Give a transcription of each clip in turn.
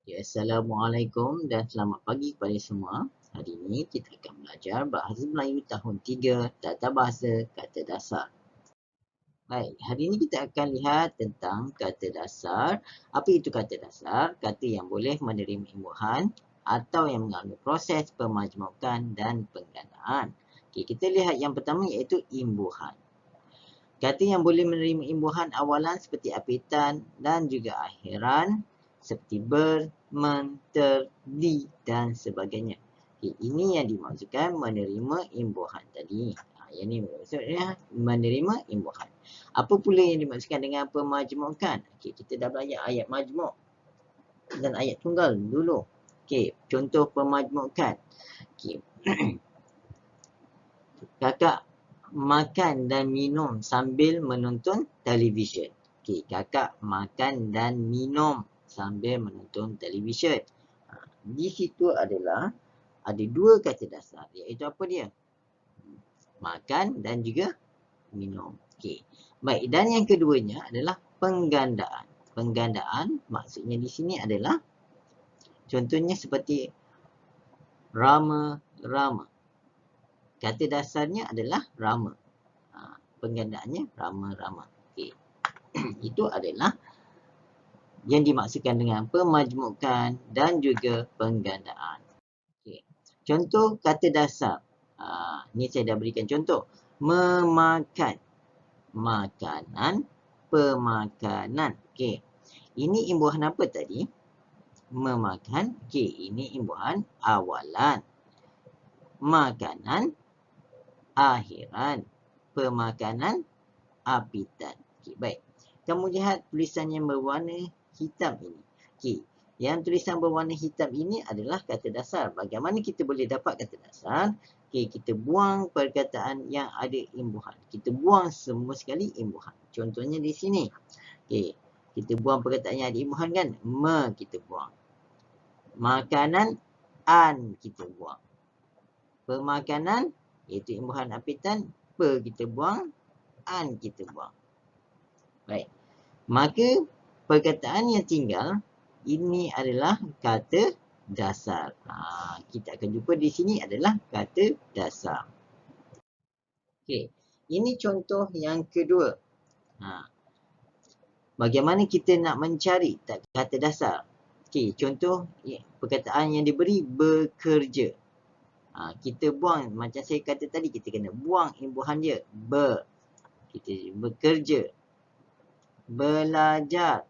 Ya, Assalamualaikum dan selamat pagi kepada semua. Hari ini kita akan belajar Bahasa Melayu tahun 3, Tata Bahasa Kata Dasar. Baik, hari ini kita akan lihat tentang kata dasar. Apa itu kata dasar? Kata yang boleh menerima imbuhan atau yang mengalami proses pemajmukan dan penggandaan. Okey, kita lihat yang pertama iaitu imbuhan. Kata yang boleh menerima imbuhan awalan seperti apitan dan juga akhiran seperti ber, men, ter, di dan sebagainya. Okay, ini yang dimaksudkan menerima imbuhan tadi. Yang ini maksudnya menerima imbuhan. Apa pula yang dimaksudkan dengan pemajmukan? Okay, kita dah belajar ayat majmuk dan ayat tunggal dulu. Okay, contoh pemajmukan. Okay. Kakak makan dan minum sambil menonton televisyen. Okey, kakak makan dan minum sambil menonton televisyen. Di situ adalah ada dua kata dasar, iaitu apa dia? Makan dan juga minum. Okey. Baik, dan yang keduanya adalah penggandaan. Penggandaan maksudnya di sini adalah contohnya seperti rama-rama. Kata dasarnya adalah rama. Penggandaannya rama-rama. Okay. Itu adalah yang dimaksudkan dengan pemajmukan dan juga penggandaan. Okay. Contoh kata dasar. Ni saya dah berikan contoh. Memakan. Makanan. Pemakanan. Okay. Ini imbuhan apa tadi? Memakan. Okay. Ini imbuhan awalan. Makanan. Akhiran. Pemakanan. Apitan. Okay, baik. Kamu lihat tulisan yang berwarna hitam ini. Okay. Yang tulisan berwarna hitam ini adalah kata dasar. Bagaimana kita boleh dapat kata dasar? Okay, kita buang perkataan yang ada imbuhan. Kita buang semua sekali imbuhan. Contohnya di sini. Okay. Kita buang perkataan yang ada imbuhan kan? Kita buang. Makanan, kita buang. Pemakanan, iaitu imbuhan apitan, kita buang, kita buang. Baik. Maka perkataan yang tinggal ini adalah kata dasar. Kita akan jumpa di sini adalah kata dasar. Okey. Ini contoh yang kedua. Bagaimana kita nak mencari kata dasar? Okey, contoh perkataan yang diberi bekerja. Kita buang macam saya kata tadi, kita kena buang imbuhan dia. Kita bekerja. Belajar.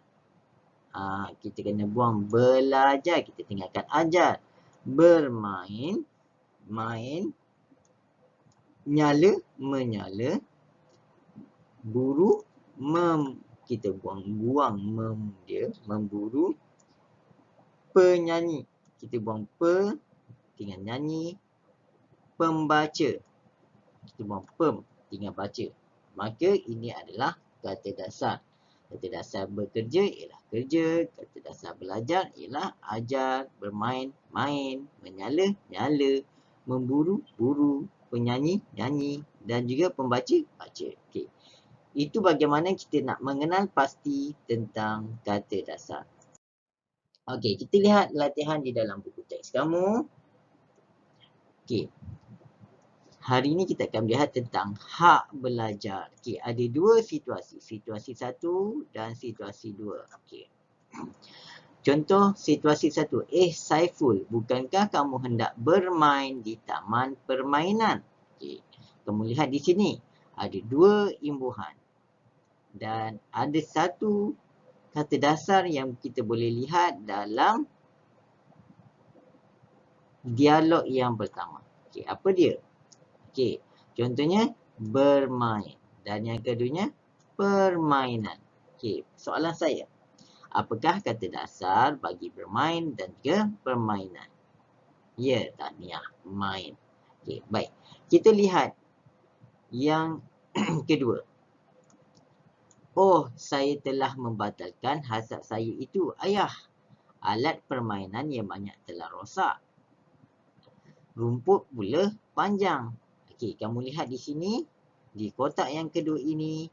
Kita kena buang belajar. Kita tinggalkan ajar. Bermain. Main. Nyala. Menyala. Buru. Kita buang dia. Memburu. Penyanyi. Kita buang tinggal nyanyi. Pembaca. Kita buang tinggal baca. Maka ini adalah kata dasar. Kata dasar bekerja ialah kerja. Kata dasar belajar ialah ajar. Bermain, main. Menyala, nyala. Memburu, buru. Penyanyi, nyanyi. Dan juga pembaca, baca. Okay. Itu bagaimana kita nak mengenal pasti tentang kata dasar. Okey, kita lihat latihan di dalam buku teks kamu. Okey. Hari ini kita akan melihat tentang hak belajar. Okey, ada dua situasi. Situasi 1 dan situasi 2. Okey. Contoh situasi 1. Saiful, bukankah kamu hendak bermain di taman permainan? Okey. Kamu lihat di sini. Ada dua imbuhan. Dan ada satu kata dasar yang kita boleh lihat dalam dialog yang pertama. Okey, apa dia? Okey, contohnya bermain. Dan yang keduanya permainan. Okey, soalan saya. Apakah kata dasar bagi bermain dan juga permainan? Ya, tahniah, main. Okey, baik. Kita lihat yang kedua. Oh, saya telah membatalkan hasad saya itu, ayah. Alat permainan yang banyak telah rosak. Rumput pula panjang. Okey, kamu lihat di sini, di kotak yang kedua ini,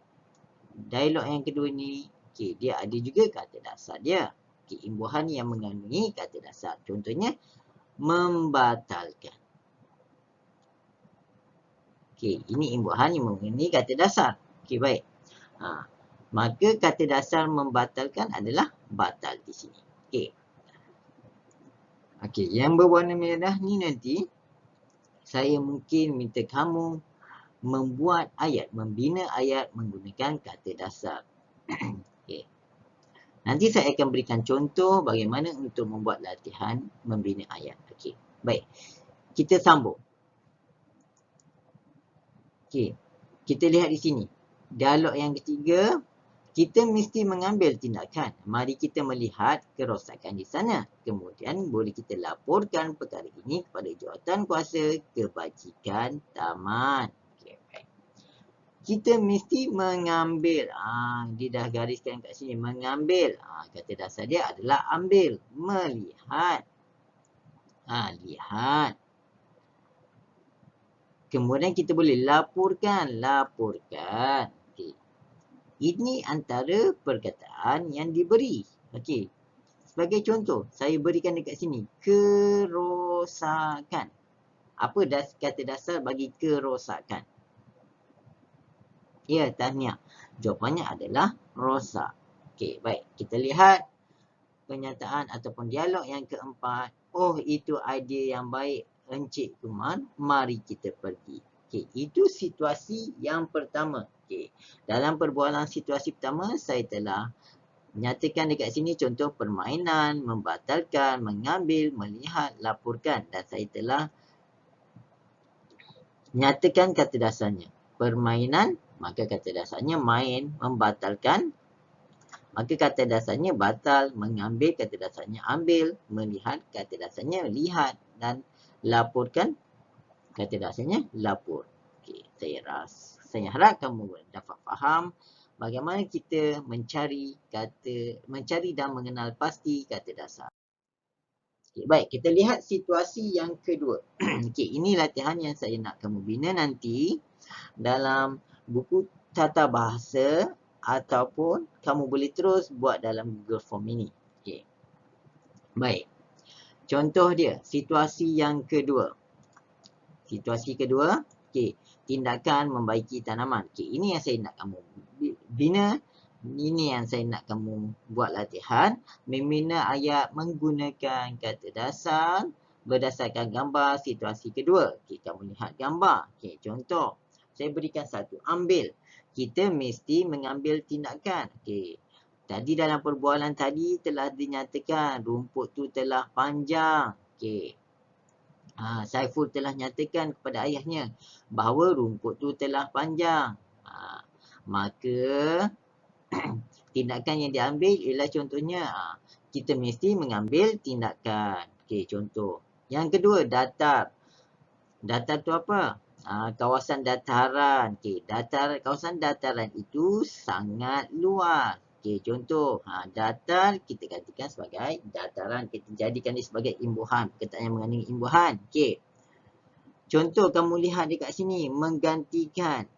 dialog yang kedua ini, okey, dia ada juga kata dasar dia. Okay, imbuhan yang mengandungi kata dasar. Contohnya, membatalkan. Okay, ini imbuhan yang mengandungi kata dasar. Okay, baik. Maka kata dasar membatalkan adalah batal di sini. Okay. Okay, yang berwarna merah ni nanti, saya mungkin minta kamu membuat ayat, membina ayat menggunakan kata dasar. Okay. Nanti saya akan berikan contoh bagaimana untuk membuat latihan membina ayat. Okay. Baik. Kita sambung. Okay. Kita lihat di sini. Dialog yang ketiga, kita mesti mengambil tindakan. Mari kita melihat kerosakan di sana. Kemudian boleh kita laporkan perkara ini kepada Jawatankuasa Kebajikan Taman. Okay, baik. Kita mesti mengambil. Dia dah gariskan kat sini. Mengambil. Kata dasar dia adalah ambil. Melihat. Lihat. Kemudian kita boleh laporkan. Laporkan. Okay. Ini antara perkataan yang diberi. Okey. Sebagai contoh, saya berikan dekat sini. Kerosakan. Apa kata dasar bagi kerosakan? Ya, tahniah. Jawapannya adalah rosak. Okey, baik. Kita lihat pernyataan ataupun dialog yang keempat. Oh, itu idea yang baik, Encik Kuman. Mari kita pergi. Okey, itu situasi yang pertama. Okey. Dalam perbualan situasi pertama, saya telah nyatakan dekat sini contoh permainan, membatalkan, mengambil, melihat, laporkan. Dan saya telah nyatakan kata dasarnya. Permainan, maka kata dasarnya main, membatalkan, maka kata dasarnya batal, mengambil, kata dasarnya ambil, melihat, kata dasarnya lihat, dan laporkan, kata dasarnya lapor. Okay, saya harap kamu dapat faham bagaimana kita mencari dan mengenal pasti kata dasar. Okay, baik, kita lihat situasi yang kedua. Okay, ini latihan yang saya nak kamu bina nanti dalam buku tata bahasa ataupun kamu boleh terus buat dalam Google Form ini. Okay. Baik, contoh dia, situasi yang kedua. Situasi kedua, okay, tindakan membaiki tanaman. Okay, ini yang saya nak kamu bina. Ini yang saya nak kamu buat latihan. Membina ayat menggunakan kata dasar berdasarkan gambar situasi kedua. Okay, kamu lihat gambar. Okay, contoh. Saya berikan satu. Ambil. Kita mesti mengambil tindakan. Okay. Tadi dalam perbualan tadi telah dinyatakan rumput tu telah panjang. Okay. Saiful telah nyatakan kepada ayahnya bahawa rumput tu telah panjang. Maka tindakan yang diambil ialah contohnya kita mesti mengambil tindakan. Okey, contoh. Yang kedua, datar. Datar tu apa? Kawasan dataran. Okey, kawasan dataran itu sangat luas. Okey, contoh. Datar kita gantikan sebagai dataran. Kita jadikan dia sebagai imbuhan. Perkataan yang mengandungi imbuhan. Okey. Contoh kamu lihat dekat sini. Menggantikan.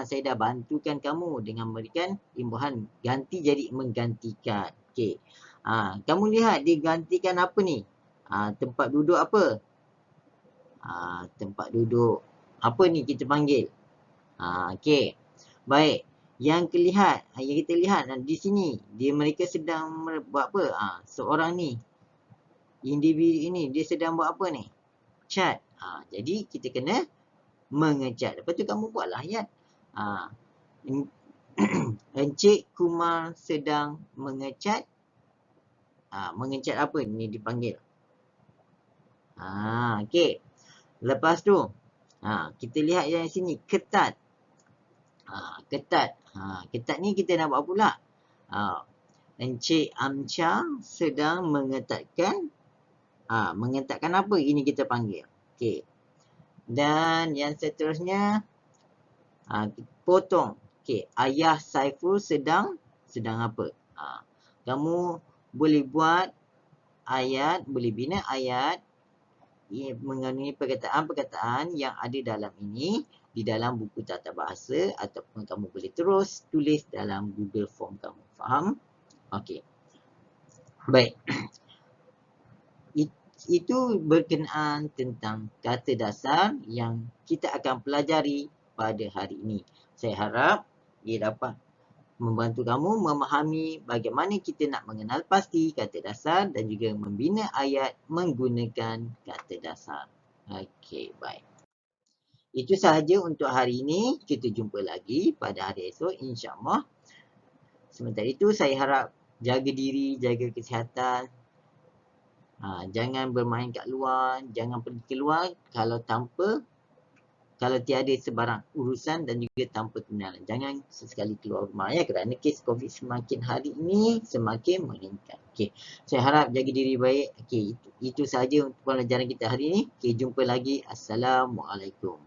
Saya dah bantukan kamu dengan memberikan imbuhan. Ganti jadi menggantikan. Okey. Kamu lihat dia gantikan apa ni? Tempat duduk apa? Tempat duduk. Apa ni kita panggil? Okey. Baik. Yang kita lihat di sini, mereka sedang buat apa? Seorang ni, individu ini, dia sedang buat apa ni? Cat. Jadi kita kena mengecat. Lepas tu kamu buatlah ayat. Encik Kumar sedang mengecat. Mengecat apa ni dipanggil? Okey. Lepas tu, kita lihat yang sini, ketat. Ketat. Ketat ni kita nak buat pula. Encik Amca sedang mengetatkan. Mengetatkan apa? Ini kita panggil. Okey. Dan yang seterusnya, potong. Okey. Ayah Saiful sedang apa? Kamu boleh buat ayat, boleh bina ayat mengandungi perkataan-perkataan yang ada dalam ini di dalam buku tata bahasa ataupun kamu boleh terus tulis dalam Google Form kamu. Faham? Okey. Baik. Itu berkenaan tentang kata dasar yang kita akan pelajari pada hari ini. Saya harap ia dapat membantu kamu memahami bagaimana kita nak mengenal pasti kata dasar dan juga membina ayat menggunakan kata dasar. Okey, baik. Itu sahaja untuk hari ini. Kita jumpa lagi pada hari esok, insya-Allah. Sementara itu, saya harap jaga diri, jaga kesihatan. Jangan bermain kat luar, jangan pergi keluar kalau tiada sebarang urusan dan juga tanpa kebenaran. Jangan sesekali keluar rumah ya, kerana kes COVID semakin hari ini semakin meningkat. Okey, saya harap jaga diri baik. Okey, itu sahaja untuk pelajaran kita hari ini. Okey, jumpa lagi. Assalamualaikum.